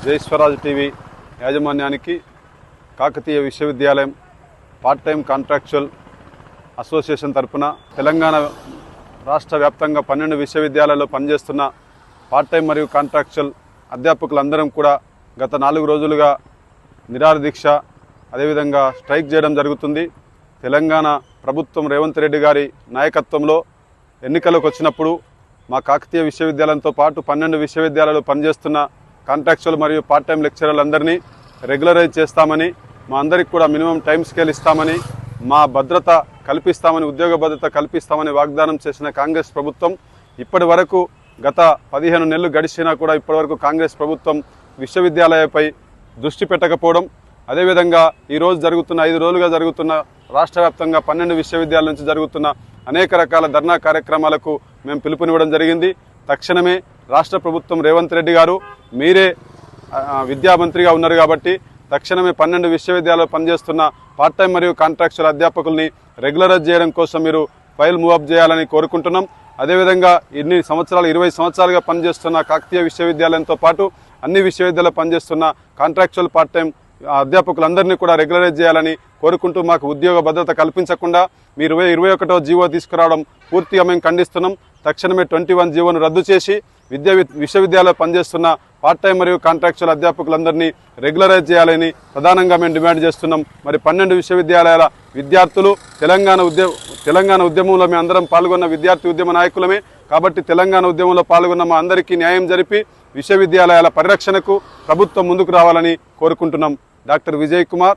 జై స్వరాజ్ టీవీ యాజమాన్యానికి కాకతీయ విశ్వవిద్యాలయం పార్ట్ టైం కాంట్రాక్చువల్ అసోసియేషన్ తరపున తెలంగాణ రాష్ట్ర వ్యాప్తంగా 12 విశ్వవిద్యాలయాల్లో పనిచేస్తున్న పార్ట్ టైం మరియు కాంట్రాక్చువల్ అధ్యాపకులందరం కూడా గత 4 రోజులుగా నిరాహార దీక్ష అదేవిధంగా స్ట్రైక్ చేయడం జరుగుతుంది. తెలంగాణ ప్రభుత్వం రేవంత్ రెడ్డి గారి నాయకత్వంలో ఎన్నికలకు వచ్చినప్పుడు మా కాకతీయ విశ్వవిద్యాలయంతో పాటు 12 విశ్వవిద్యాలయాలు పనిచేస్తున్న కాంట్రాక్చువల్ మరియు పార్ట్ టైం లెక్చరర్లందరినీ రెగ్యులరైజ్ చేస్తామని, మా అందరికి కూడా మినిమం టైం స్కేల్ ఇస్తామని, మా భద్రత కల్పిస్తామని, ఉద్యోగ భద్రత కల్పిస్తామని వాగ్దానం చేసిన కాంగ్రెస్ ప్రభుత్వం ఇప్పటి వరకు గత 15 నెలలు గడిచినా కూడా ఇప్పటివరకు కాంగ్రెస్ ప్రభుత్వం విశ్వవిద్యాలయాలపై దృష్టి పెట్టకపోవడం, అదేవిధంగా ఈరోజు జరుగుతున్న 5 రోజులుగా జరుగుతున్న రాష్ట్ర వ్యాప్తంగా 12 విశ్వవిద్యాలయాల నుంచి జరుగుతున్న అనేక రకాల ధర్నా కార్యక్రమాలకు మేము పిలుపునివ్వడం జరిగింది. తక్షణమే రాష్ట్ర ప్రభుత్వం రేవంత్ రెడ్డి గారు మీరే విద్యామంత్రిగా ఉన్నారు కాబట్టి తక్షణమే 12 విశ్వవిద్యాలయాల్లో పనిచేస్తున్న పార్ట్ టైం మరియు కాంట్రాక్చువల్ అధ్యాపకుల్ని రెగ్యులరైజ్ చేయడం కోసం మీరు ఫైల్ మూవప్ చేయాలని కోరుకుంటున్నాం. అదేవిధంగా ఇన్ని సంవత్సరాలు 20 సంవత్సరాలుగా పనిచేస్తున్న కాకతీయ విశ్వవిద్యాలయంతో పాటు అన్ని విశ్వవిద్యాలయాలు పనిచేస్తున్న కాంట్రాక్చువల్ పార్ట్ టైం అధ్యాపకులందరినీ కూడా రెగ్యులరైజ్ చేయాలని కోరుకుంటూ మాకు ఉద్యోగ భద్రత కల్పించకుండా మీరు 21వ జీవో తీసుకురావడం పూర్తిగా మేము ఖండిస్తున్నాం. తక్షణమే 21 జీవోను రద్దు చేసి విశ్వవిద్యాలయాలు పనిచేస్తున్న పార్ట్ టైం మరియు కాంట్రాక్చువల్ అధ్యాపకులందరినీ రెగ్యులరైజ్ చేయాలని ప్రధానంగా మేము డిమాండ్ చేస్తున్నాం. మరి 12 విశ్వవిద్యాలయాల విద్యార్థులు తెలంగాణ ఉద్యమంలో మేము అందరం పాల్గొన్న విద్యార్థి ఉద్యమ నాయకులమే కాబట్టి తెలంగాణ ఉద్యమంలో పాల్గొన్న మా అందరికీ న్యాయం జరిపి విశ్వవిద్యాలయాల పరిరక్షణకు ప్రభుత్వం ముందుకు రావాలని కోరుకుంటున్నాం. డాక్టర్ విజయ్ కుమార్,